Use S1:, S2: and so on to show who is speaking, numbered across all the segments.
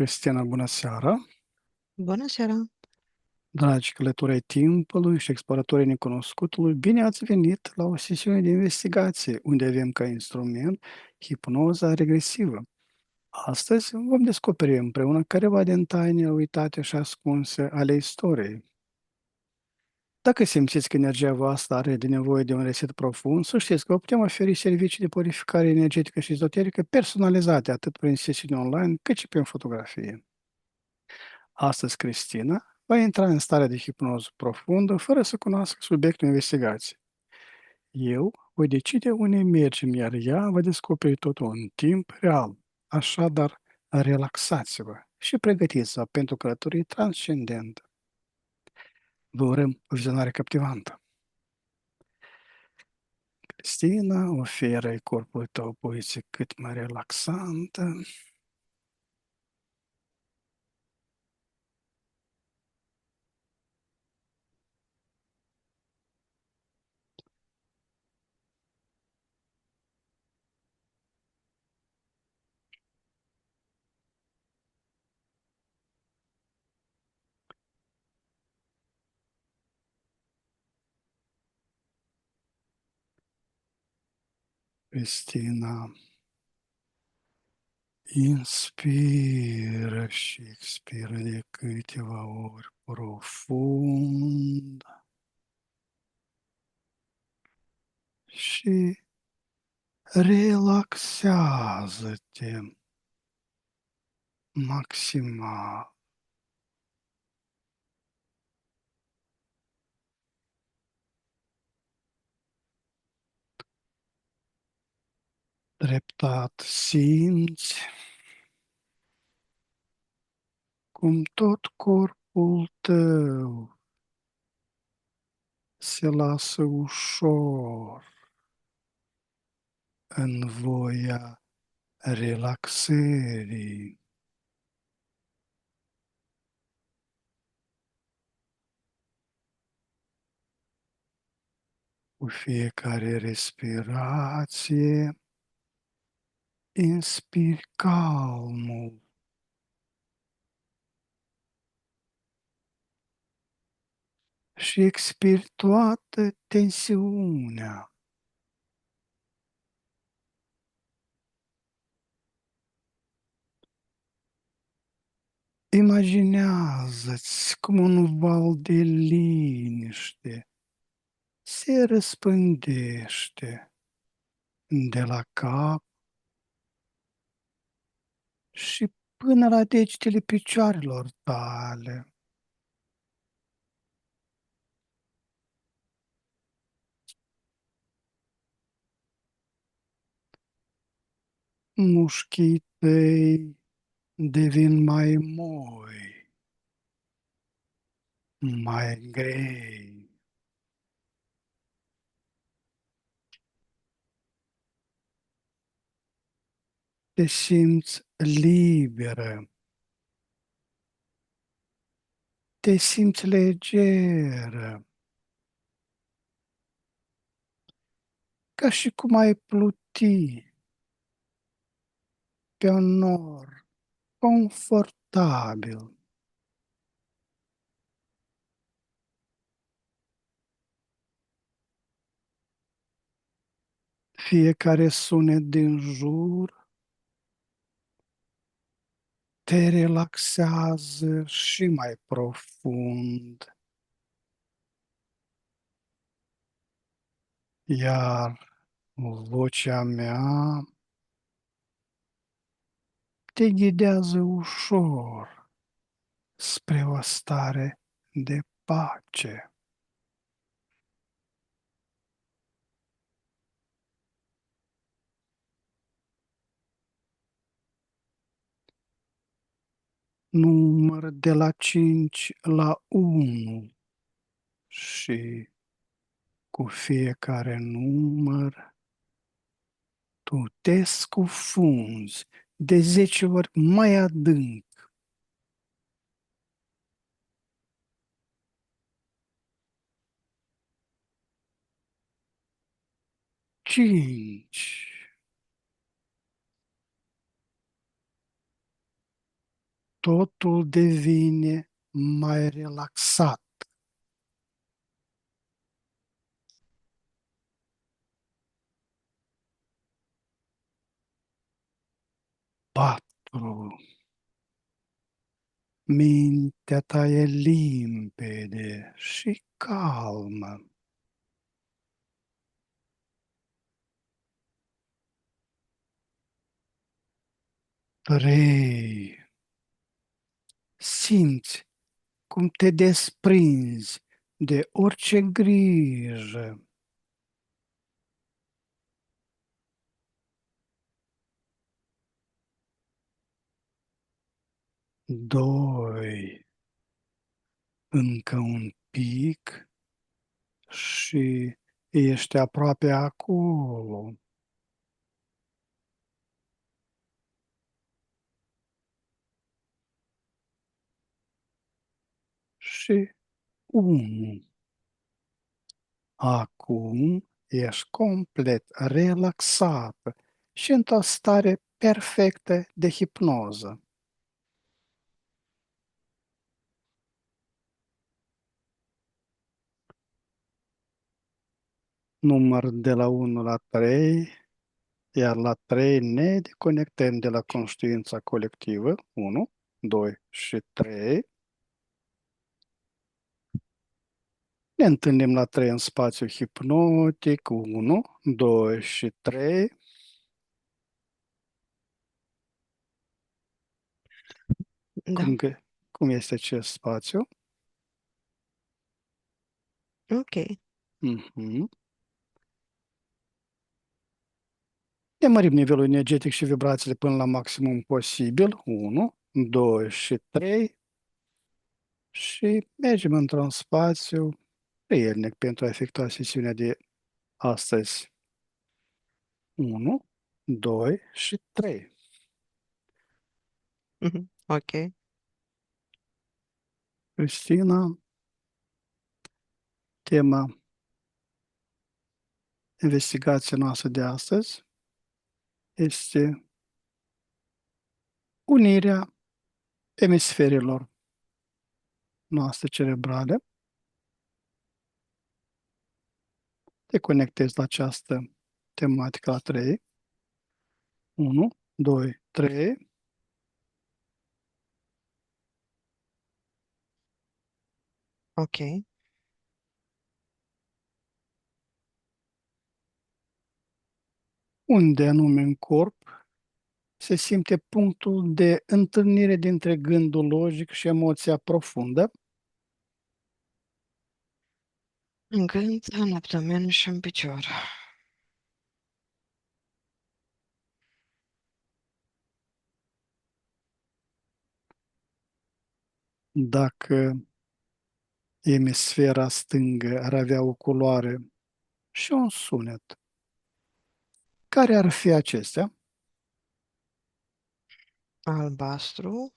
S1: Cristina, bună seara!
S2: Bună seara!
S1: Dragi călători ai timpului și exploratorii necunoscutului, bine ați venit la o sesiune de investigație, unde avem ca instrument hipnoza regresivă. Astăzi vom descoperi împreună careva din taine uitate și ascunse ale istoriei. Dacă simțiți că energia voastră are de nevoie de un reset profund, să știți că vă putem oferi servicii de purificare energetică și ezoterică personalizate atât prin sesiuni online cât și prin fotografie. Astăzi, Cristina va intra în starea de hipnoză profundă fără să cunoască subiectul investigației. Eu voi decide unde mergem, iar ea va descoperi totul în timp real. Așadar, relaxați-vă și pregătiți-vă pentru călătorie transcendentă. Vă urăm o vizionare captivantă. Cristina, oferă corpului tău poziție cât mai relaxantă. Cristina, inspiră și expiră de câteva ori profund și relaxează-te maximal. Treptat simți cum tot corpul tău se lasă ușor în voia relaxării. Cu fiecare respirație, inspiri calmul și expiri toată tensiunea. Imaginează-ți cum un val de liniște se răspândește de la cap și până la degetele picioarelor tale. Mușchii tăi devin mai moi, mai grei. Te simți liberă, te simți legeră, ca și cum ai pluti pe un nor confortabil. Fiecare sunet din jur te relaxează și mai profund, iar vocea mea te ghidează ușor spre o stare de pace. Număr de la 5 la 1 și cu fiecare număr tu te scufunzi de 10 ori mai adânc. 5, totul devine mai relaxat. 4. Mintea ta e limpede și calmă. 3. Simți cum te desprinzi de orice grijă. 2. Încă un pic și ești aproape acolo. Și 1. Acum ești complet relaxat și într-o stare perfectă de hipnoză. Număr de la 1 la 3, iar la 3 ne deconectăm de la conștiința colectivă. 1, 2 și 3. Ne întâlnim la 3 în spațiu hipnotic. 1, 2 și 3.
S2: Da.
S1: Cum, cum este acest spațiu?
S2: Ok.
S1: Mhm. Ne mărim nivelul energetic și vibrațiile până la maximum posibil. 1, 2 și 3. Și mergem într-un spațiu prielnic pentru a efectua sesiunea de astăzi. 1, 2 și 3.
S2: Mhm. Ok.
S1: Cristina, tema investigației noastre de astăzi este unirea emisferilor noastre cerebrale. Te conectezi la această tematică la 3. 1, 2, 3.
S2: Ok.
S1: Unde anume în corp se simte punctul de întâlnire dintre gândul logic și emoția profundă.
S2: În gând, în abdomen și în picior.
S1: Dacă emisfera stângă ar avea o culoare și un sunet, care ar fi acestea?
S2: Albastru.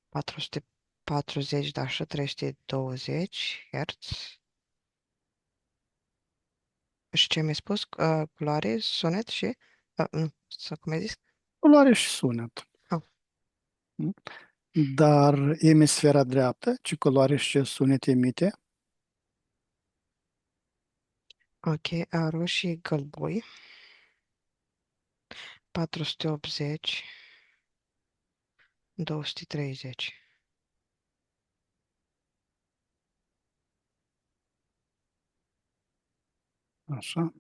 S2: 440, dar și 320 Hz. Și ce mi-ai spus? Culoare, sunet și... nu, sau cum ai zis?
S1: Culoare și sunet.
S2: Oh,
S1: Dar emisfera dreaptă, ce culoare și ce sunet emite?
S2: ok, roșii, gălbui. 480, 230.
S1: Așa.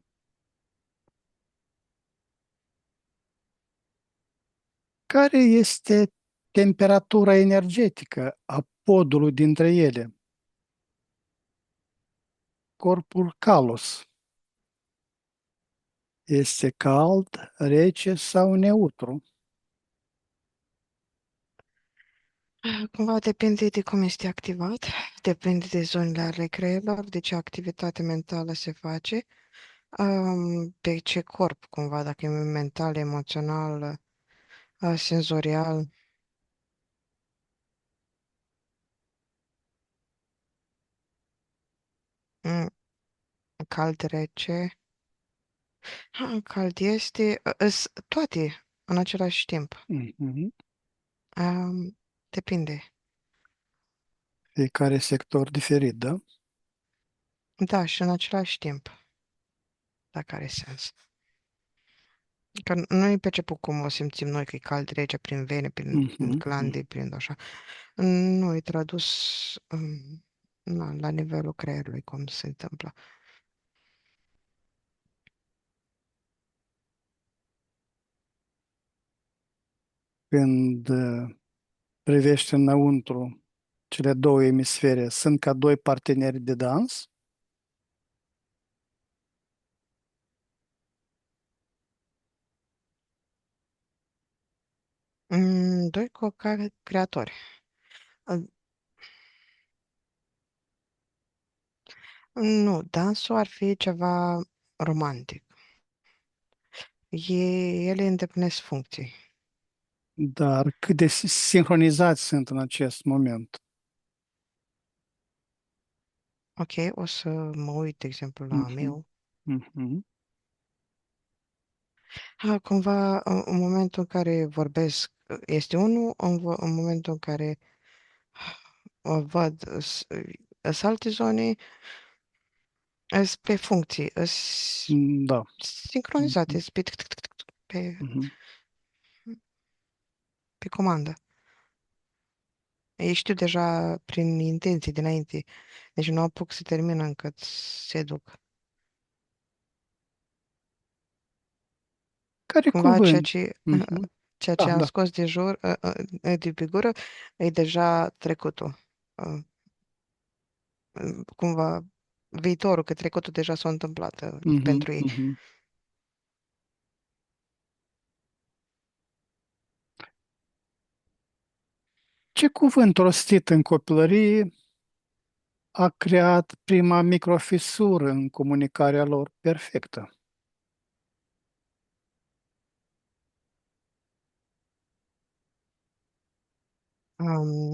S1: Care este temperatura energetică a podului dintre ele? Corpul calos. Este cald, rece sau neutru?
S2: Cumva depinde de cum este activat, depinde de zonele ale creierului, de ce activitate mentală se face, pe ce corp, cumva, dacă e mental, emoțional, senzorial. Mm, Cald, rece. Cald este, toate. în același timp.
S1: Mhm.
S2: Depinde.
S1: Fiecare sector diferit, da?
S2: Da, și în același timp, dacă are sens. Că nu e perceput cum o simțim noi, că e cald rece prin vene, prin
S1: Mhm.
S2: glande, prin așa. Nu, e tradus la nivelul creierului, cum se întâmplă.
S1: Când privești înăuntru, cele două emisfere sunt ca doi parteneri de dans?
S2: Doi co-creatori. Uh, Nu, dansul ar fi ceva romantic. Ele îndeplinesc funcții.
S1: Dar cât de sincronizați sunt în acest moment?
S2: Ok, o să mă uit, de exemplu, la
S1: Mhm.
S2: meu.
S1: Mhm.
S2: Cumva, în momentul în care vorbesc, este unul, în momentul în care văd sunt alte zone, sunt pe funcții, sunt
S1: Da.
S2: sincronizate,
S1: Mhm.
S2: sunt
S1: Mhm.
S2: pe comandă. Ei știu deja prin intenții dinainte, deci nu apuc să termină încât se duc.
S1: Care
S2: Cumva
S1: cuvânt? Mhm.
S2: ceea
S1: Da,
S2: ce am
S1: da.
S2: scos de pe gură e deja trecutul. Uh, Cumva viitorul, că trecutul deja s-a întâmplat
S1: Mhm.
S2: pentru ei.
S1: Mhm. Ce cuvânt rostit în copilărie a creat prima microfisură în comunicarea lor perfectă?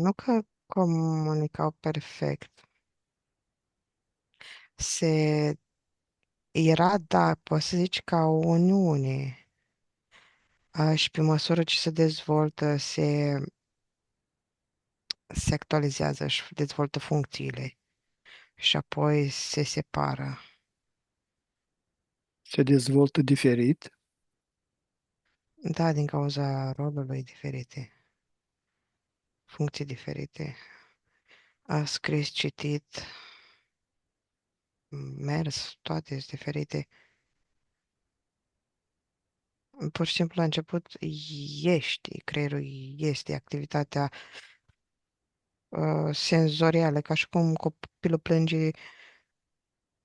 S2: Nu că comunicau perfect. Se era, da, poți să zici, ca o uniune. Și pe măsură ce se dezvoltă, se actualizează și dezvoltă funcțiile și apoi se separă.
S1: Se dezvoltă diferit?
S2: Da, din cauza rolului diferite, funcții diferite. A scris, citit, mers, toate sunt diferite. Pur și simplu, la început, creierul este activitatea senzorială, ca și cum copilul plânge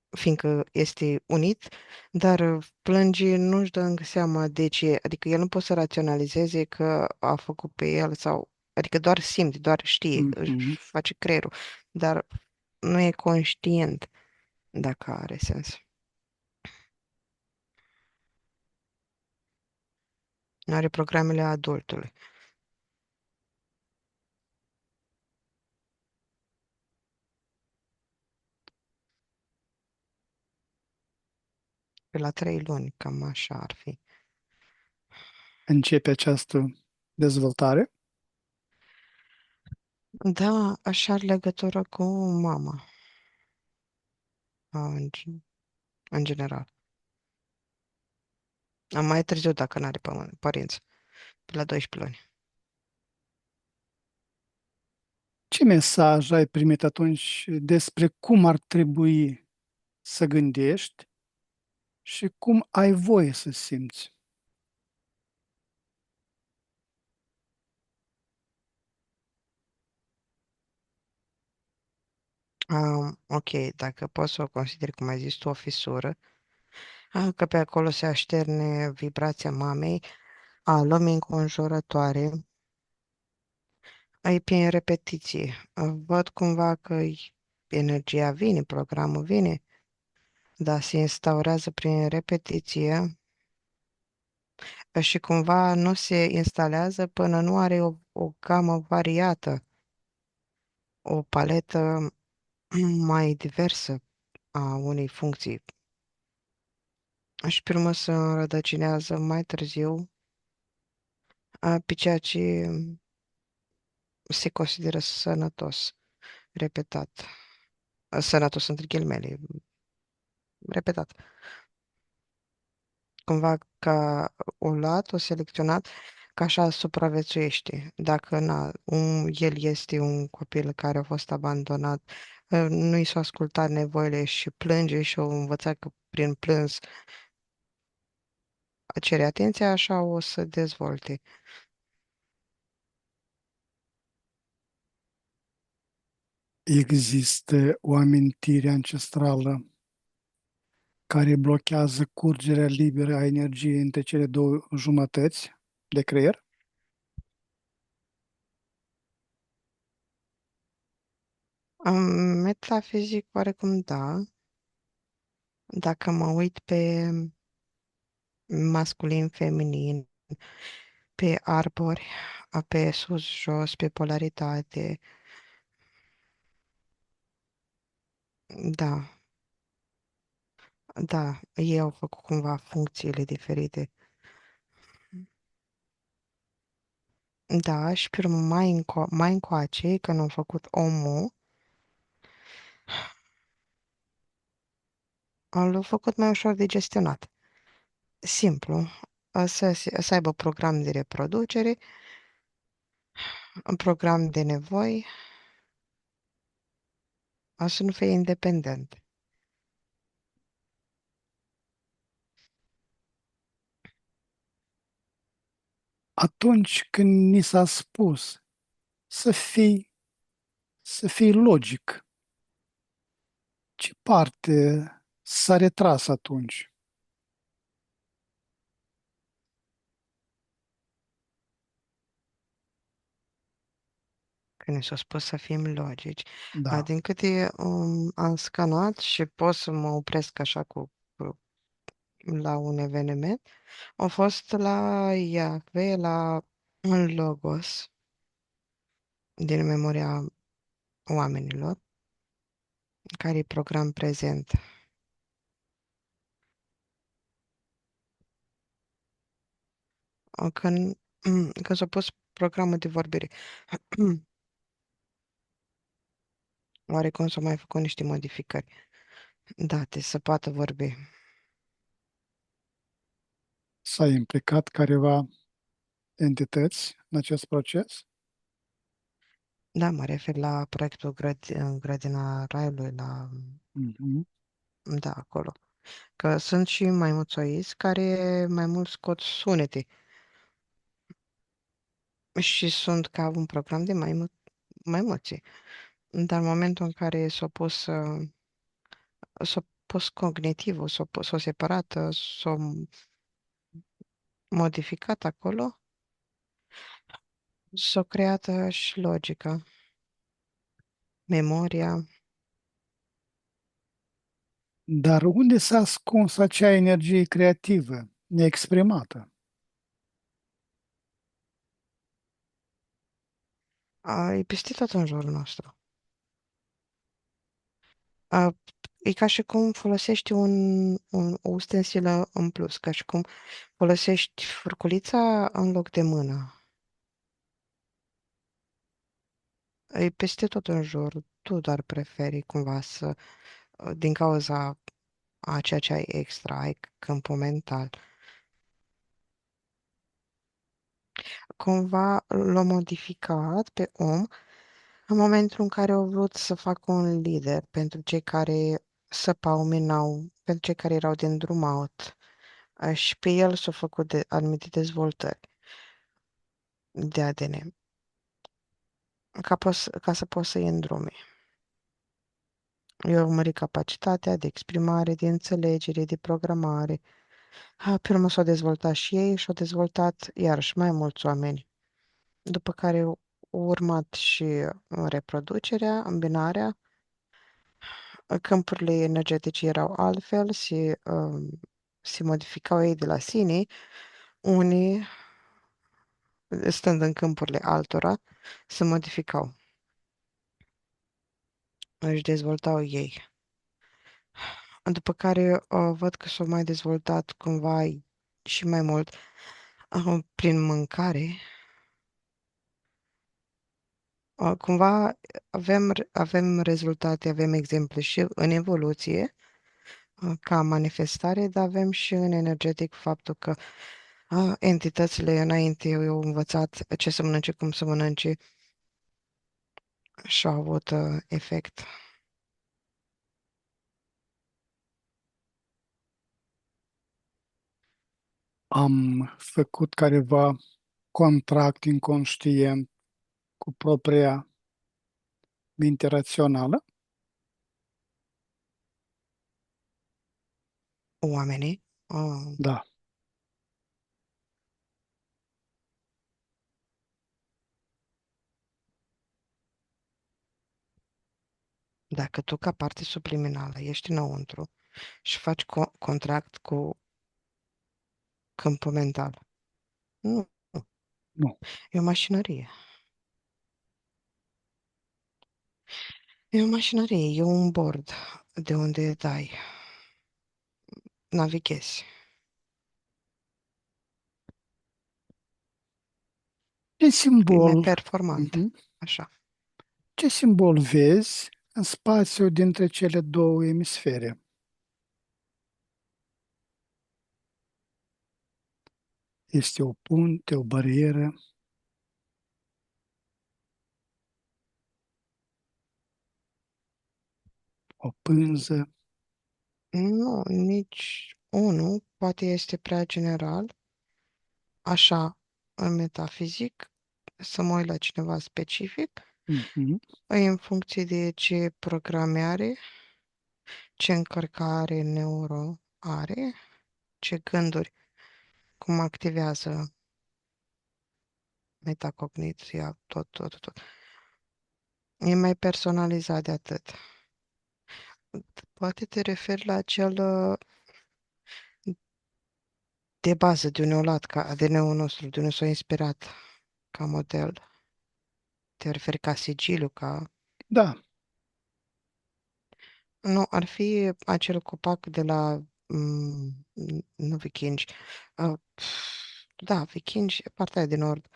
S2: fiindcă este unit, dar plânge nu-și dă încă seama de ce, adică el nu poate să raționalizeze că a făcut pe el sau, adică doar simte, doar știe,
S1: Mhm.
S2: își face creierul, dar nu e conștient dacă are sens. Nu are programele adultului. Pe la 3 luni, cam așa ar fi.
S1: Începe această dezvoltare?
S2: Da, așa are legătură cu mama, în general. Am mai târziu dacă n-are părinți, pe la 12 luni.
S1: Ce mesaj ai primit atunci despre cum ar trebui să gândești și cum ai voie să simți?
S2: Ok, dacă poți să o consideri, cum ai zis tu, o fisură, că pe acolo se așterne vibrația mamei, a lumii înconjurătoare, ai prin repetiție. Văd cumva că energia vine, programul vine, dar se instaurează prin repetiție și cumva nu se instalează până nu are o gamă variată, o paletă mai diversă a unei funcții. Și pe urmă se înrădăcinează mai târziu pe ceea ce se consideră sănătos, repetat. Sănătos între ghilimele, repetat. Cumva ca o luat, o selecționat, ca așa supraviețuiește. Dacă el este un copil care a fost abandonat, nu i s-au ascultat nevoile și plânge și au învățat că prin plâns cere atenția, așa o să dezvolte.
S1: Există o amintire ancestrală care blochează curgerea liberă a energiei între cele două jumătăți de creier?
S2: Metafizic, oarecum da. Dacă mă uit pe masculin, feminin, pe arbori, pe sus, jos, pe polaritate, da, da, ei au făcut cumva funcțiile diferite. Da, și pe urmă mai încoace, când au făcut omul, l-au făcut mai ușor de gestionat. Simplu, să aibă program de reproducere, un program de nevoi, să nu fie independent.
S1: Atunci când ni s-a spus să fii, să fii logic, ce parte s-a retras atunci?
S2: Când ne s-a spus să fim logici.
S1: Da.
S2: Din câte am scanat și pot să mă opresc așa la un eveniment, au fost la Iahve, la un Logos din memoria oamenilor, care e program prezent. Când, când s-a pus programul de vorbire, oarecum s-au mai făcut niște modificări date să poată vorbi.
S1: S-a implicat careva entități în acest proces?
S2: Da, mă refer la proiectul Grădina Raiului,
S1: Mhm.
S2: da, acolo. Că sunt și maimuțoiți care mai mult scot sunete și sunt ca un program de maimuțe. Dar în momentul în care s-a pus cognitivul, s-a separat, s-a modificat acolo, s-a creat și logica, memoria.
S1: Dar unde s-a ascuns acea energie creativă, neexprimată?
S2: E peste tot în jurul nostru. A, E ca și cum folosești o ustensilă în plus, ca și cum folosești furculița în loc de mână. E peste tot în jur. Tu doar preferi cumva din cauza a ceea ce ai extra, ai câmpul mental. Cumva l-a modificat pe om în momentul în care au vrut să facă un lider pentru cei care săpau, minau, pentru cei care erau din drum out. Și pe el s-au făcut anumite dezvoltări de ADN ca să poți să iei în drume. Eu urmărit capacitatea de exprimare, de înțelegere, de programare. Pe urmă s-au dezvoltat și ei și au dezvoltat iarăși mai mulți oameni. După care au urmat și reproducerea, îmbinarea, câmpurile energetice erau altfel, se modificau ei de la sine, unii, stând în câmpurile altora, se modificau, își dezvoltau ei. După care văd că s-au mai dezvoltat cumva și mai mult prin mâncare. Cumva avem rezultate, avem exemple și în evoluție, ca manifestare, dar avem și în energetic faptul că entitățile înainte au învățat ce să mănânce, cum să mănânce și au avut efect.
S1: Am făcut careva contract inconștient cu propria minte rațională?
S2: Oamenii,
S1: Da,
S2: dacă tu ca parte subliminală ești înăuntru și faci contract cu câmpul mental, nu,
S1: nu.
S2: e o mașinărie. E o mașinărie, e un bord de unde dai, navighezi.
S1: Ce
S2: E mai
S1: simbol,
S2: performant,
S1: Mhm.
S2: așa.
S1: Ce simbol vezi în spațiu dintre cele două emisfere? Este o punte, o barieră, o pânză?
S2: Nu, nici unul, poate este prea general, așa, în metafizic, să mă uit la cineva specific,
S1: Mhm.
S2: în funcție de ce programe are, ce încărcare neuro are, ce gânduri, cum activează metacogniția, tot. E mai personalizat de atât. Poate te referi la acel de bază de un lat ca ADN-ul nostru, de unde s-a inspirat ca model. Te referi ca sigiliu, ca...
S1: Da,
S2: Nu, ar fi acel copac de la... nu vikingi. Da, vikingi, partea de nord.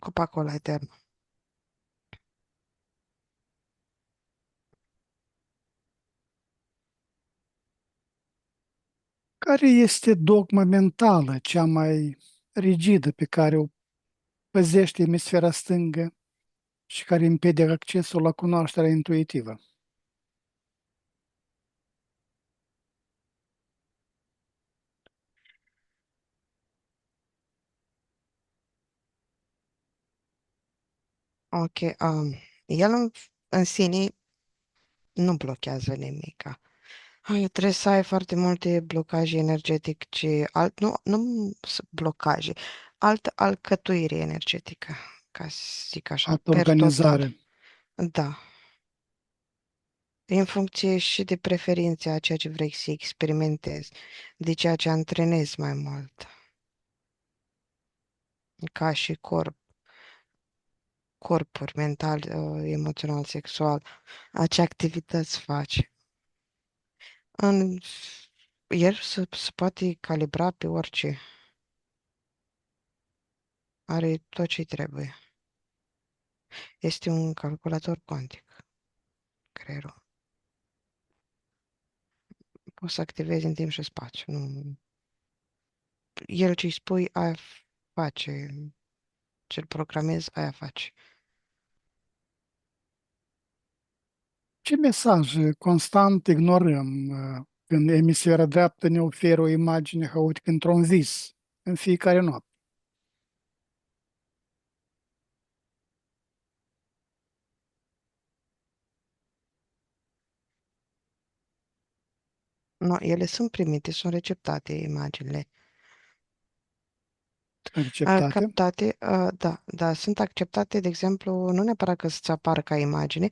S2: Copacul ăla etern.
S1: care este dogma mentală cea mai rigidă pe care o păzește emisfera stângă și care impede accesul la cunoașterea intuitivă?
S2: Ok, el în sine nu blochează nimic. Trebuie să ai foarte multe blocaje energetice, blocaje, altă alcătuire energetică, ca să zic așa,
S1: Altă
S2: per total.
S1: organizare.
S2: Da, în funcție și de preferințe a ceea ce vrei să experimentezi, de ceea ce antrenezi mai mult, ca și corpuri, mental, emoțional, sexual, ce activități faci. În, el se poate calibra pe orice, are tot ce trebuie. Este un calculator cuantic, creierul. Poți să activezi în timp și spațiu. Nu... El ce-i spui, aia face. Ce-l programezi, aia face.
S1: Ce mesaj constant ignorăm când emisfera dreaptă ne oferă o imagine haotică într-un vis în fiecare noapte?
S2: Nu, ele sunt primite, sunt receptate imaginile.
S1: Receptate?
S2: Captate, da, sunt acceptate, de exemplu, nu neapărat că să-ți apară ca imagine,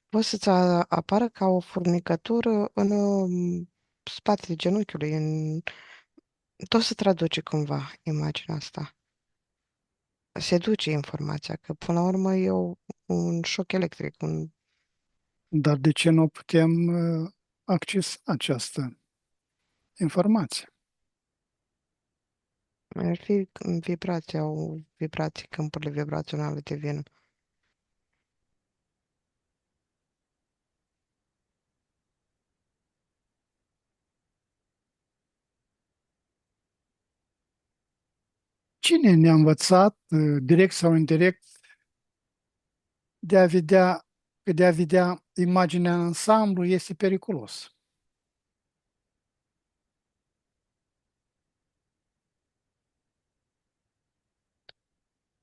S2: poate să-ți apară ca o furnicătură în spatele genunchiului, tot se traduce cumva imaginea asta. Se duce informația, că până la urmă e un șoc electric.
S1: Dar de ce nu putem accesa această informație?
S2: Ar fi vibrația, o vibrații, câmpurile vibraționale devin.
S1: Cine ne-a învățat, direct sau indirect, de a vedea, că de a vedea imaginea în ansamblu este periculos?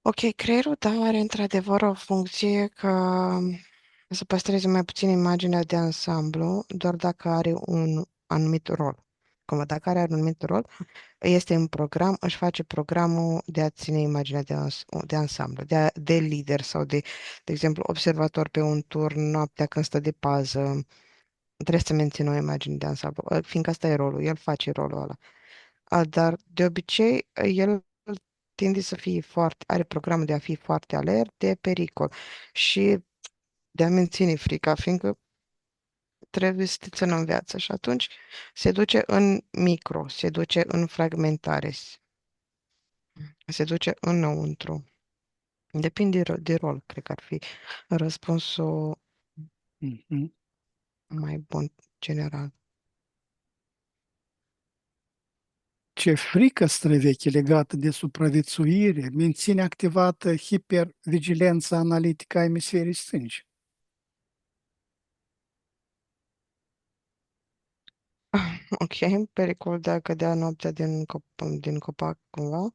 S2: Ok, creierul, da, are într-adevăr o funcție ca să păstreze mai puțin imaginea de ansamblu, doar dacă are un anumit rol. Cumva, dacă are un anumit rol, este în program, își face programul de a ține imaginea de ansamblu, de lider sau de exemplu, observator pe un turn noaptea când stă de pază. Trebuie să mențină o imagine de ansamblu, fiindcă asta e rolul, el face rolul ăla. Dar de obicei el tinde să fie foarte, are programul de a fi foarte alert de pericol și de a menține frica, fiindcă trebuie să te țină în viață și atunci se duce în micro, se duce în fragmentare, se duce înăuntru. Depinde de rol, cred că ar fi răspunsul
S1: Mhm.
S2: mai bun general.
S1: Ce frică străveche legată de supraviețuire menține activată hipervigilența analitică a emisferii stângi.
S2: Ok, pericol de a cădea noaptea din copac cumva,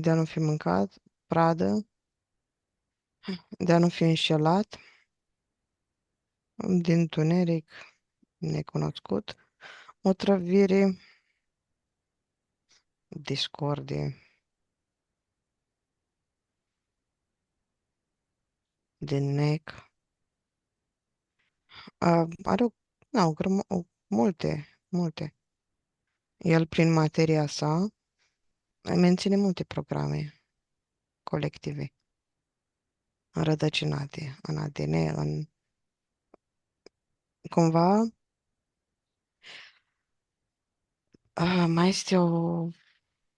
S2: de a nu fi mâncat, pradă, de a nu fi înșelat, din tuneric necunoscut, otrăvire, discordie, din nec. Are multe, multe. El, prin materia sa, menține multe programe colective, înrădăcinate în ADN, cumva, mai este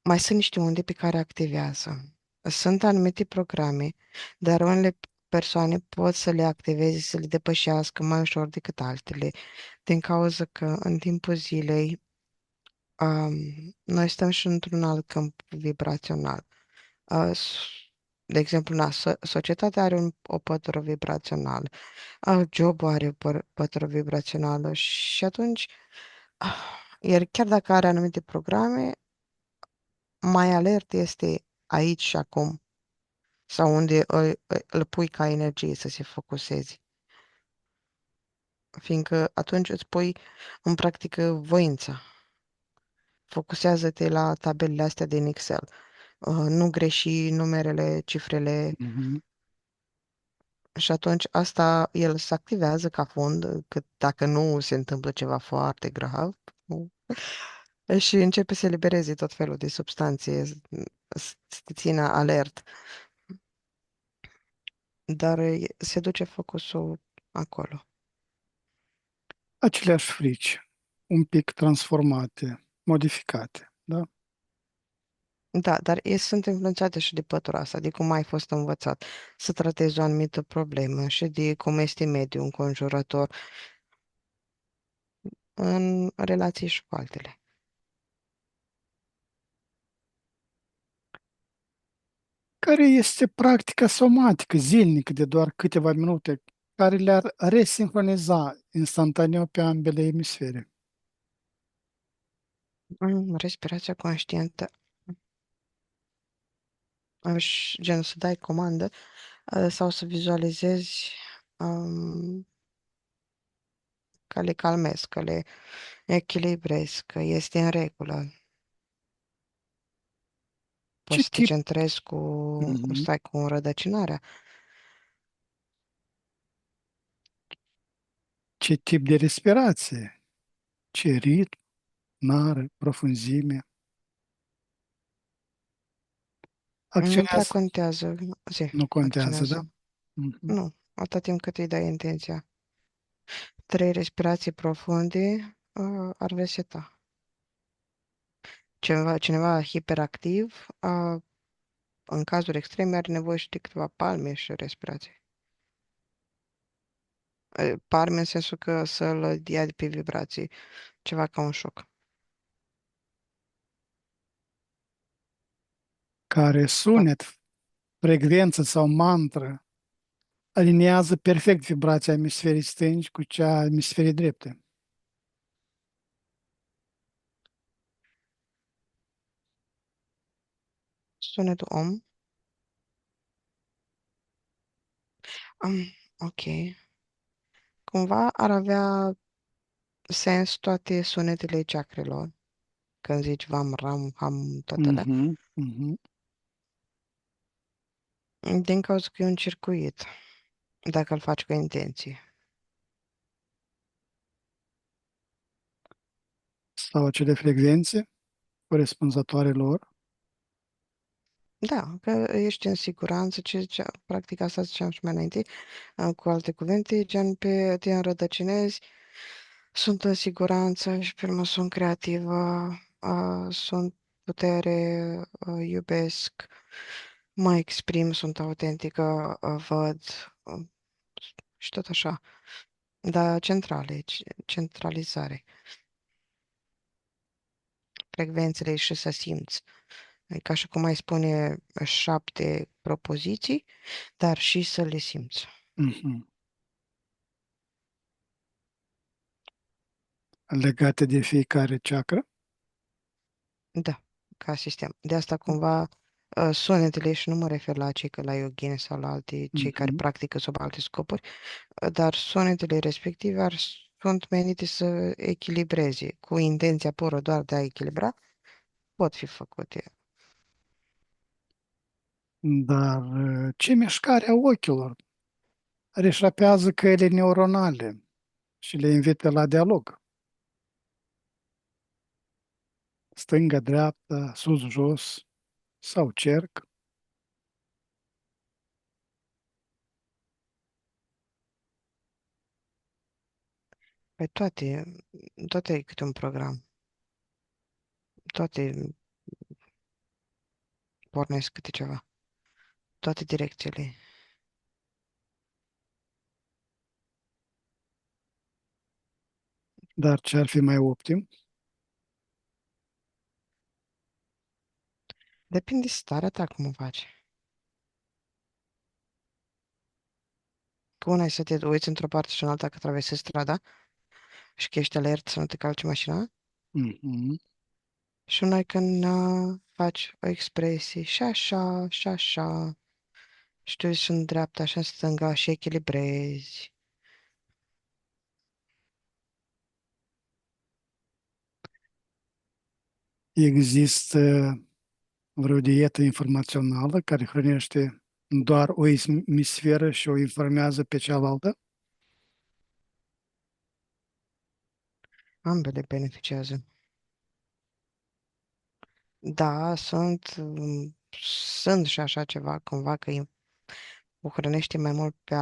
S2: mai sunt niște unde pe care activează. Sunt anumite programe, dar unele persoane pot să le activeze, să le depășească mai ușor decât altele, din cauza că în timpul zilei noi stăm și într-un alt câmp vibrațional. Uh, s- de exemplu, societatea are o pătură vibrațională, jobul are o pătură vibrațională și atunci, iar chiar dacă are anumite programe, mai alert este aici și acum sau unde îl pui ca energie să se focuseze. Fiindcă atunci îți pui în practică voința. Focusează-te la tabelele astea din Excel. Nu greși numerele, cifrele
S1: Mhm.
S2: și atunci asta el se activează ca fond, că dacă nu se întâmplă ceva foarte grav, nu, și începe să elibereze tot felul de substanțe, să te țină alert. Dar se duce focusul acolo.
S1: Aceleași frici, un pic transformate, modificate, da?
S2: Da, dar ei sunt influențate și de pătura asta, de cum ai fost învățat să tratezi o anumită problemă și de cum este mediul înconjurător în relații și cu altele.
S1: Care este practica somatică zilnică de doar câteva minute care le-ar resincroniza instantaneu pe ambele emisfere?
S2: Respirația conștientă, gen să dai comandă sau să vizualizezi că le calmezi, că le echilibrezi, că este în regulă.
S1: Ce
S2: Poți să te
S1: tip,
S2: centrezi
S1: Mhm.
S2: stai cu înrădăcinarea.
S1: Ce tip de respirație? Ce ritm, nară, profunzime?
S2: Nu prea
S1: Acționează?
S2: contează,
S1: Nu contează, da?
S2: acționează.
S1: Mhm.
S2: Nu, atâta timp cât îi dai intenția. 3 respirații profunde ar reseta. Cineva hiperactiv, în cazuri extreme, are nevoie și de câteva palme și respirație. Palme în sensul că să-l ia de pe vibrații, ceva ca un șoc.
S1: Care
S2: Pa-
S1: sunet, frecvență sau mantră aliniază perfect vibrația emisferii stângi cu cea a emisferii drepte.
S2: Sunetul om. Ok. Cumva ar avea sens toate sunetele chakrelor. Când zici vam, ram, ham, toate alea.
S1: Mhm, mhm.
S2: Din cauza că e un circuit, dacă îl faci cu intenție.
S1: Sau acele frecvențe corespunzătoare lor.
S2: Da, că ești în siguranță, practic asta ziceam și mai înainte, cu alte cuvinte, gen te înrădăcinezi, sunt în siguranță și pe urmă sunt creativă, sunt putere, iubesc, mă exprim, sunt autentică, văd și tot așa. Da, centralizare, frecvențele și să simți. E ca și cum ai spune 7 propoziții, dar și să le simți.
S1: Mhm. Legate de fiecare chakra.
S2: Da, ca sistem. De asta cumva sunetele, și nu mă refer la cei la yogini sau la alții, cei care
S1: Mhm.
S2: practică sub alte scopuri, dar sunetele respective sunt menite să echilibreze, cu intenția pură doar de a echilibra, pot fi făcute.
S1: Dar ce mișcare a ochilor reșapează căile neuronale și le invită la dialog. Stânga, dreapta, sus, jos sau cerc.
S2: Pe toate e câte un program, toate pornesc câte ceva, toate direcțiile.
S1: Dar ce ar fi mai optim?
S2: Depinde de starea ta cum o faci. Că una e să te uiți într-o parte și în alta că traversezi strada și că ești alert să nu te calci mașina.
S1: Mhm.
S2: Și una e când faci o expresie și așa, și tu ești în dreapta și în stânga și echilibrezi.
S1: Există vreo dietă informațională care hrănește doar o emisferă și o informează pe cealaltă?
S2: Ambele beneficiază. Da, sunt și așa ceva, cumva că o hrănește mai mult pe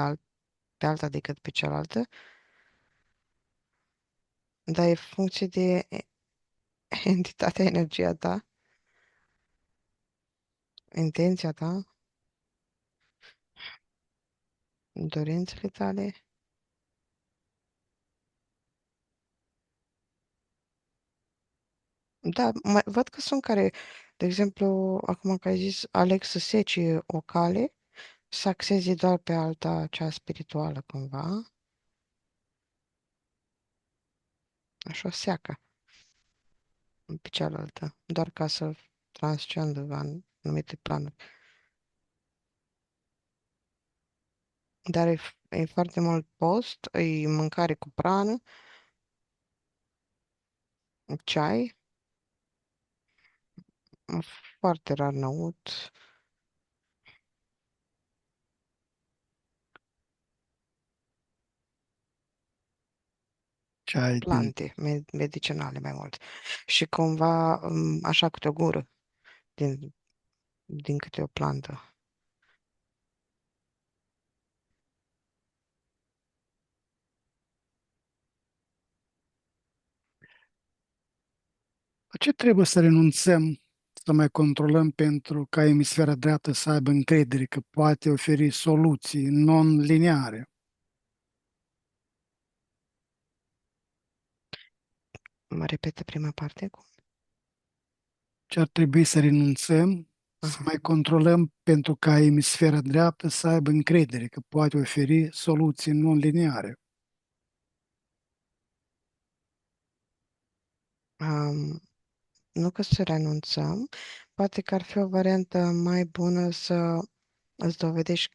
S2: alta decât pe cealaltă, dar e funcție de entitatea, energia ta, intenția ta, dorințele tale. Da, văd că sunt care, de exemplu, acum că ai zis, aleg să seci o cale, să axeze doar pe alta, cea spirituală, cumva, așa o seacă pe cealaltă, doar ca să transcendă anumite planuri. Dar e foarte mult post, e mâncare cu prană, ceai, foarte rar năut,
S1: Ce ai din...
S2: plante medicinale mai mult. Și cumva, așa câte o gură din câte o plantă.
S1: La ce trebuie să renunțăm să mai controlăm pentru ca emisfera dreaptă să aibă încredere că poate oferi soluții non-lineare?
S2: Mă repetă prima parte acum.
S1: Ce ar trebui să renunțăm să
S2: Aha.
S1: mai controlăm pentru ca emisfera dreaptă să aibă încredere că poate oferi soluții non-lineare?
S2: Um, nu că să renunțăm, poate că ar fi o variantă mai bună să-i dovedești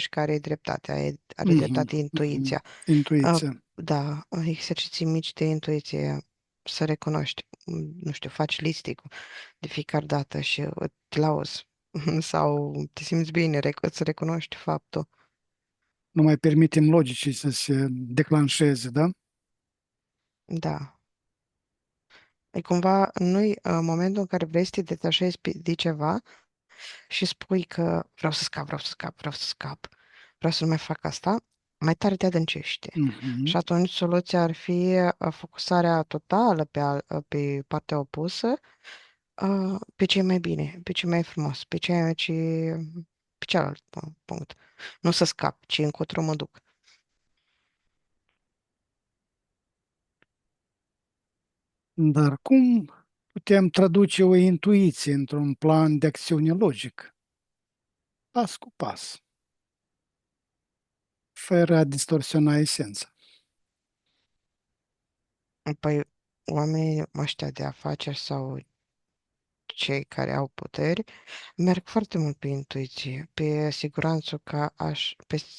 S2: că are dreptate, are
S1: Mhm,
S2: dreptate
S1: mhm.
S2: intuiția. Uh,
S1: Intuiție.
S2: da, exerciții mici de intuiție, să recunoști, nu știu, faci listing de fiecare dată și te lauzi sau te simți bine, să recunoști faptul.
S1: Nu mai permitem logicii să se declanșeze, da?
S2: Da. E cumva, nu-i momentul în care vrei să te detașezi de ceva și spui că vreau să scap, vreau să scap, vreau să scap, vreau să nu mai fac asta, mai tare te adâncește.
S1: Mhm.
S2: Și atunci soluția ar fi focusarea totală pe partea opusă, pe ce e mai bine, pe ce e mai frumos, pe celălalt punct. Nu să scap, ci încotro mă duc.
S1: Dar cum putem traduce o intuiție într-un plan de acțiune logic, pas cu pas, fără a distorsiona esența?
S2: Păi oamenii ăștia de afaceri sau cei care au puteri merg foarte mult pe intuiție, pe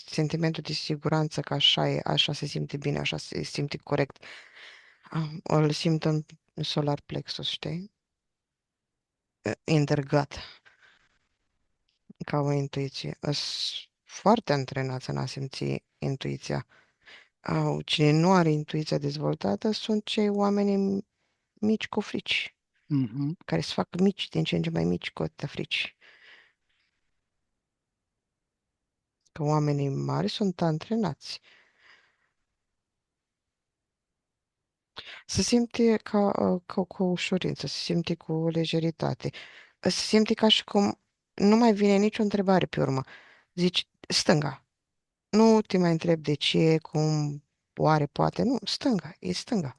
S2: sentimentul de siguranță că așa e, așa se simte bine, așa se simte corect. Îl simt în solar plexus, știi? In their gut, ca o intuiție. Sunt foarte antrenați în a simți intuiția. Cine nu are intuiția dezvoltată sunt cei oameni mici cu frici,
S1: Mhm.
S2: care se fac mici, din ce în ce mai mici cu atâtea frici. Că oamenii mari sunt antrenați. Se simte ca cu ușurință, se simte cu lejeritate. Se simte ca și cum nu mai vine nicio întrebare pe urmă. Zici, stânga. Nu te mai întreb de ce, cum, oare, poate. Nu, stânga, e stânga.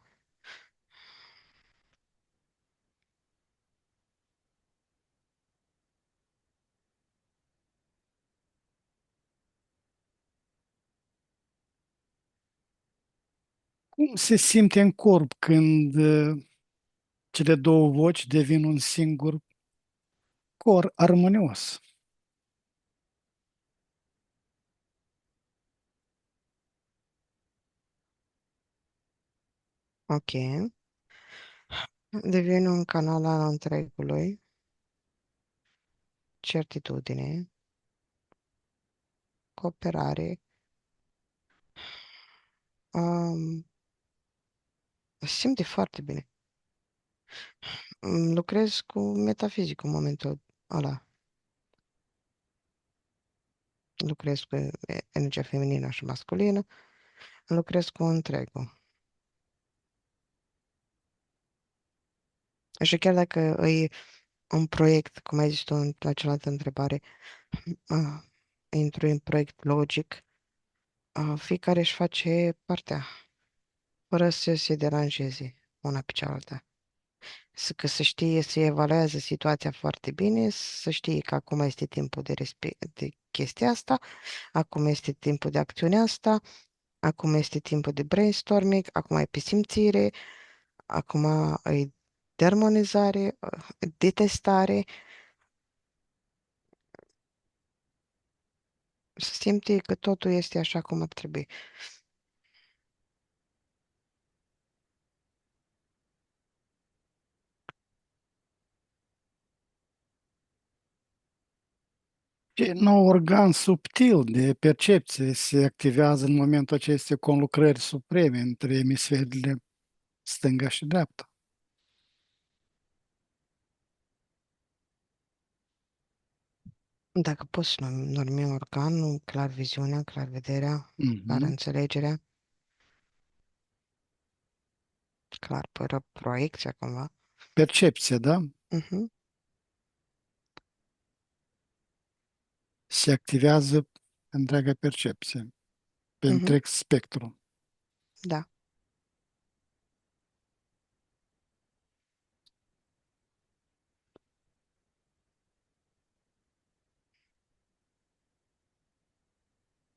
S1: Cum se simte în corp când cele două voci devin un singur cor armonios?
S2: Ok. Devine un canal al întregului, certitudine, cooperare. Se simte foarte bine. Lucrez cu metafizic în momentul ăla. Lucrez cu energia feminină și masculină. Lucrez cu întregul. Și chiar dacă e un proiect, cum ai zis tu la cealaltă întrebare, uh, intru în proiect logic, fiecare își face partea, fără să se deranjeze una pe cealaltă. Să știe, să evaluează situația foarte bine, să știe că acum este timpul de chestia asta, acum este timpul de acțiunea asta, acum este timpul de brainstorming, acum e pe simțire, acum e de armonizare, de testare. Să simte că totul este așa cum ar trebui.
S1: Ce nou organ subtil de percepție se activează în momentul acestei conlucrări supreme între emisferile stânga și dreapta?
S2: Dacă poți numi organul, clar viziunea, clar vederea, clar
S1: Mhm.
S2: înțelegerea, clar, proiecția cumva.
S1: Percepție, da?
S2: Mhm,
S1: Se activează întreaga percepție, pe
S2: mhm,
S1: întreg spectru.
S2: da.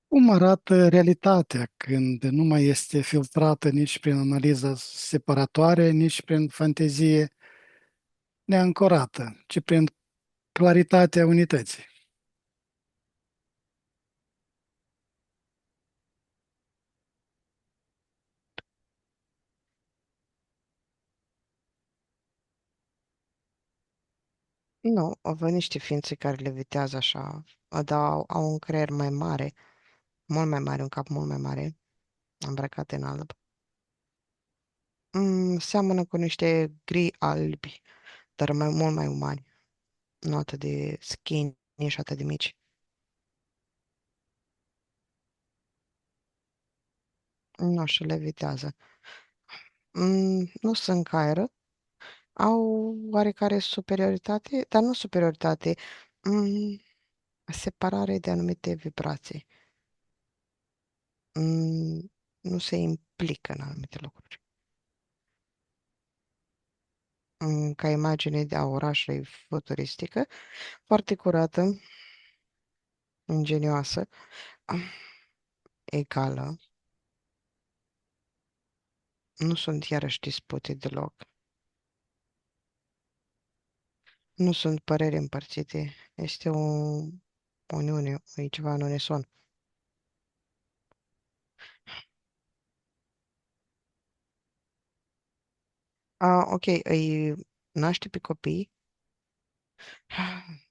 S1: Cum arată realitatea când nu mai este filtrată nici prin analiza separatoare, nici prin fantezie neancorată, ci prin claritatea unității?
S2: Nu, văd niște ființe care levitează așa, dar au un creier mai mare, mult mai mare, un cap mult mai mare, îmbrăcate în alb. Seamănă cu niște gri albi, dar mult mai umani, nu atât de skinny și atât de mici. Nu așa levitează. Nu sunt caeră, au oarecare superioritate, dar nu superioritate, mm, separare de anumite vibrații. Mm, nu se implică în anumite lucruri. Ca imagine de a orașului futuristică, foarte curată, ingenioasă, egală, nu sunt iarăși dispute deloc. Nu sunt păreri împărțite. Este o uniune, e ceva în unison. Ok, îi naște pe copii,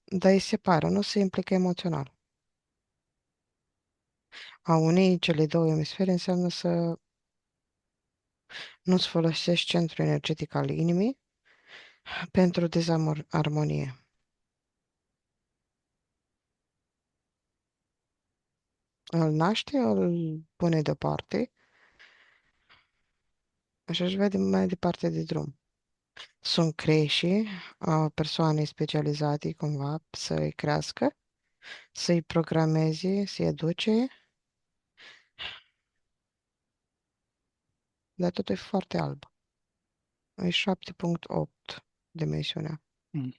S2: dar îi separă, nu se implică emoțional. A unii cele două emisfere înseamnă să nu-ți folosești centrul energetic al inimii pentru dezarmonie. Îl naște, îl pune deoparte și își vede mai departe de drum. Sunt creși persoane specializate cumva să-i crească, să-i programeze, să-i educe, dar totul e foarte alb. E 7,8 dimensiunea.
S1: Mm.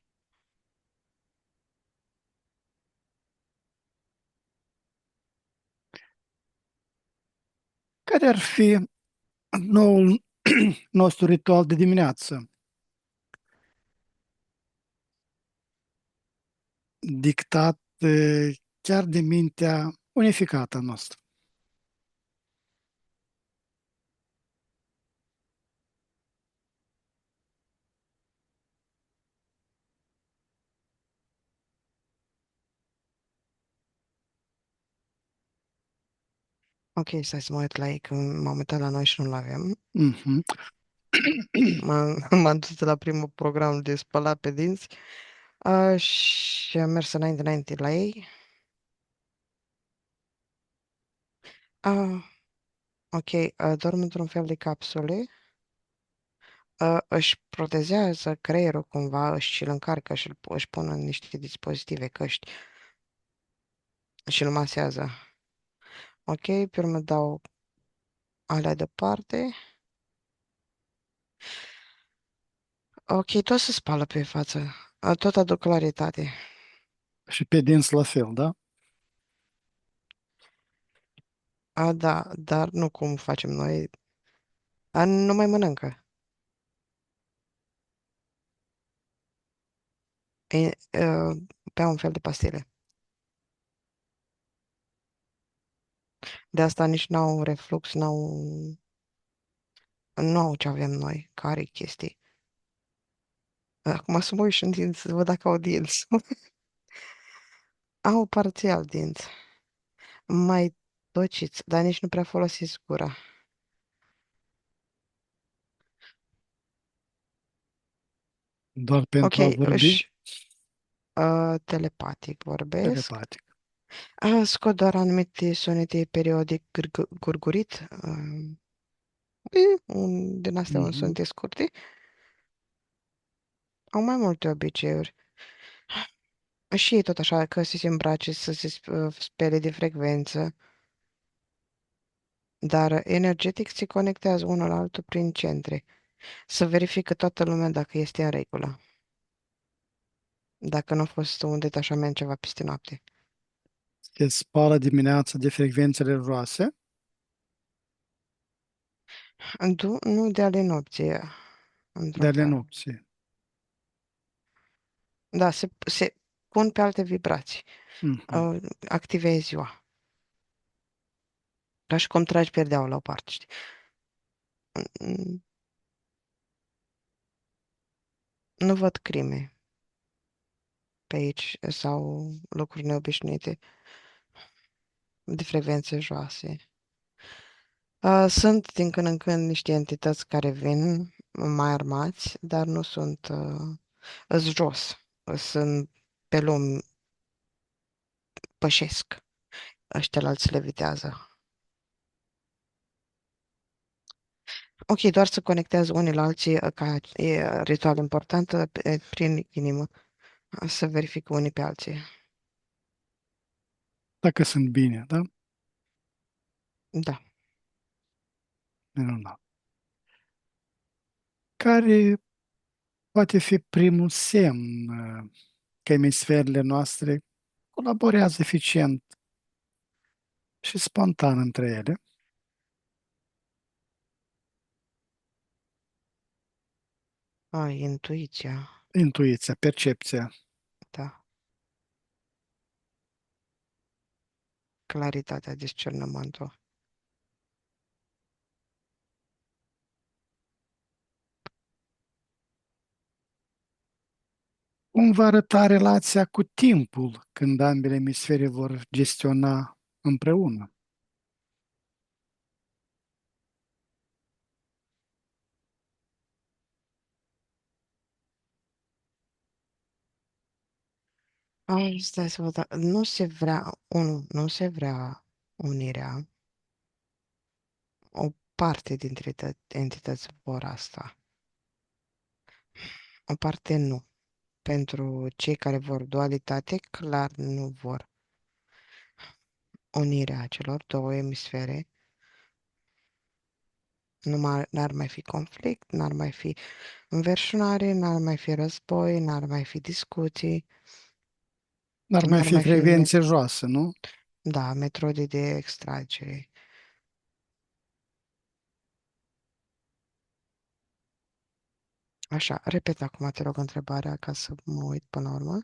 S1: Care ar fi noul nostru ritual de dimineață, dictat chiar de mintea unificată a noastră?
S2: Ok, stai să mă uit la ei, că m-am uitat la noi și nu-l avem.
S1: Mhm.
S2: M-am dus de la primul program de spălat pe dinți și am mers înainte la ei. Uh, ok, dorm într-un fel de capsule. Își protezează creierul cumva, își îl încarcă și își pun în niște dispozitive căști și îl masează. Ok, pe urmă dau alea departe. Ok, tot se spală pe față. Tot aduc claritate.
S1: Și pe dinți la fel, da?
S2: Da, dar nu cum facem noi. Nu mai mănâncă. Bea un fel de pastile. De asta nici n-au reflux, nu au ce avem noi, care chestii. Acum să mă uit și în dinți, să văd dacă au dinți. Au parțial dinți. Mai tociți, dar nici nu prea folosiți gura.
S1: Doar
S2: Ok,
S1: pentru a vorbi,
S2: telepatic vorbesc.
S1: telepatic.
S2: Scot doar anumite sunete periodic gurgurit. Din astea un
S1: Mhm.
S2: sunt scurte, au mai multe obiceiuri. Și ei tot așa, că să se îmbrace, să se spele de frecvență, dar energetic se conectează unul la altul prin centre. Să verifică toată lumea dacă este în regulă, dacă nu a fost un detașament ceva peste noapte.
S1: Se spală dimineața de frecvențele joase,
S2: Nu de ale nopții,
S1: de
S2: într-un
S1: ale
S2: fel.
S1: nopții.
S2: Da, se pun pe alte vibrații.
S1: Mhm.
S2: Activezi ziua. Ca și cum tragi perdeaua la o parte, știi? Mm, Nu văd crime pe aici sau lucruri neobișnuite de frecvențe joase. Sunt din când în când niște entități care vin mai armați, dar nu sunt, îs jos, sunt pe lume, pășesc, ăștia alții levitează. Ok, doar să conectează unii la alții, ca e ritual important, prin inimă, să verifică unii pe alții.
S1: Dacă sunt bine, da?
S2: Da.
S1: Minunat. Care poate fi primul semn că emisferele noastre colaborează eficient și spontan între ele?
S2: Intuiția,
S1: Intuiția, percepția.
S2: da. Claritatea, discernământul.
S1: Cum va arăta relația cu timpul când ambele emisfere vor gestiona împreună?
S2: Stai să văd, nu se vrea, nu se vrea unirea. O parte dintre entități vor asta. O parte nu. Pentru cei care vor dualitate, clar nu vor unirea celor două emisfere. N-ar mai fi conflict, n-ar mai fi înverșunare, n-ar mai fi război, n-ar mai fi discuții,
S1: N-ar mai
S2: n-ar
S1: fi
S2: mai fi,
S1: frecvențe joase, nu?
S2: da, metode de extragere. Așa, repet acum, te rog, întrebarea ca să mă uit până la urmă.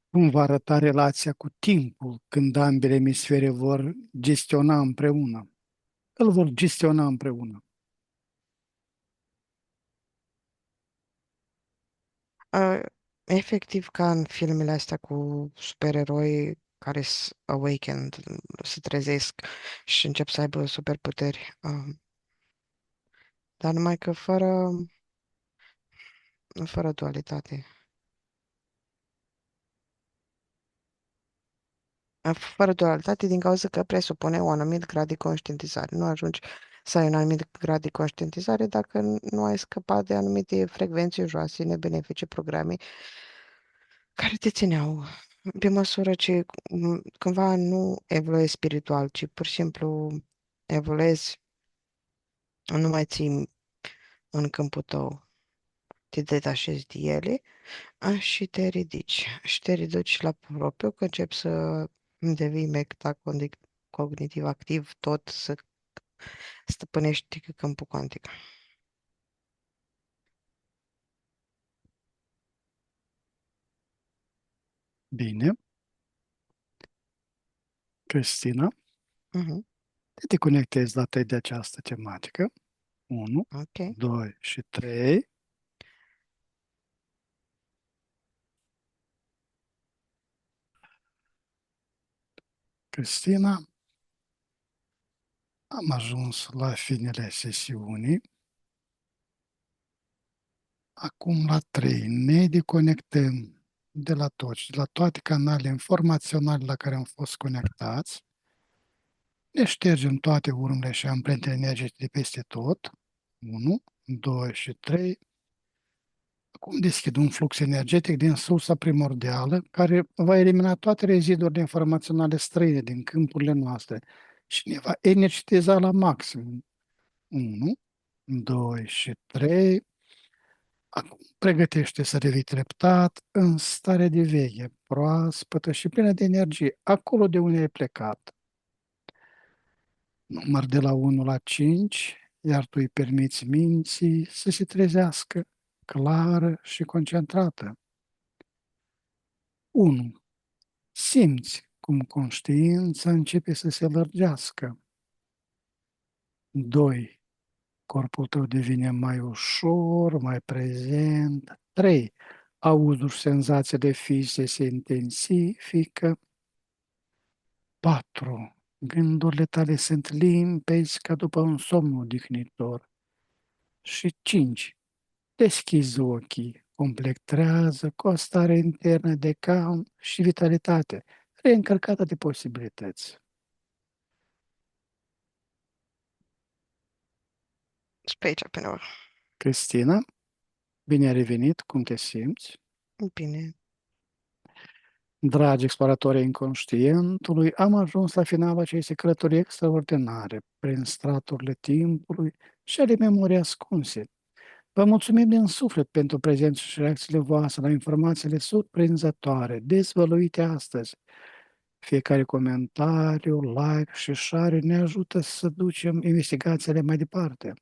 S1: Cum va arăta relația cu timpul când ambele emisfere vor gestiona împreună? Îl vor gestiona împreună.
S2: Uh, Efectiv, ca în filmele astea cu supereroi care sunt awakened, se trezesc și încep să aibă superputeri. Dar numai că fără dualitate. Fără dualitate din cauza că presupune un anumit grad de conștientizare. Nu ajungi să ai un anumit grad de conștientizare dacă nu ai scăpat de anumite frecvențe joase, nebenefice, programe care te țineau pe măsură ce cumva nu evoluezi spiritual, ci pur și simplu evoluezi, nu mai ții în câmpul tău, te detașezi de ele și te ridici. Și te ridici la propriu, că începi să devii cognitiv activ, tot să stăpânești câmpul cuantic.
S1: Bine, Cristina,
S2: Mhm,
S1: te conectezi la 3 de această tematică. 1,
S2: ok.
S1: 2 și 3. Cristina, am ajuns la finele sesiunii. Acum la 3 ne deconectăm de la toți, de la toate canalele informaționale la care am fost conectați. Ne ștergem toate urmele și amprentele energetice de peste tot. 1, 2 și 3. Acum deschid un flux energetic din sursa primordială care va elimina toate rezidurile informaționale străine din câmpurile noastre și ne va energiza la maximum. 1, 2 și 3. Acum pregătește să revii treptat în stare de veche, proaspătă și plină de energie, acolo de unde ai plecat. Număr de la 1 la 5, iar tu îi permiți minții să se trezească, clară și concentrată. 1. Simți cum conștiința începe să se lărgească. 2. Corpul tău devine mai ușor, mai prezent. 3. Auzul și senzațiile fizice se intensifică. 4. Gândurile tale sunt limpezi ca după un somn odihnitor. Și 5. Deschizi ochii, completrează cu o stare internă de calm și vitalitate, reîncărcată de posibilități.
S2: Și pe aici, pe nou.
S1: Cristina, bine ai revenit, cum te simți?
S2: Bine.
S1: Dragi exploratori ai inconștientului, am ajuns la finalul acestei călătorii extraordinare, prin straturile timpului și ale memoriei ascunse. Vă mulțumim din suflet pentru prezența și reacțiile voastre la informațiile surprinzătoare, dezvăluite astăzi. Fiecare comentariu, like și share ne ajută să ducem investigațiile mai departe.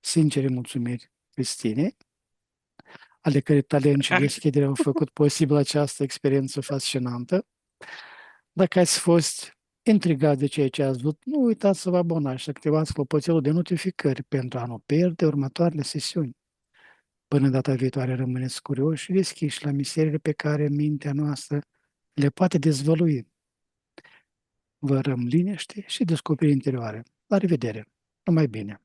S1: Sincere mulțumiri Cristine, ale cărei talent și deschidere au făcut posibil această experiență fascinantă. Dacă ați fost intrigați de ceea ce ați văzut, nu uitați să vă abonați și să activați clopoțelul de notificări pentru a nu pierde următoarele sesiuni. Până data viitoare rămâneți curioși și deschiși la miseriile pe care mintea noastră le poate dezvălui. Vă răm liniște și descoperiri interioare. La revedere! Numai bine!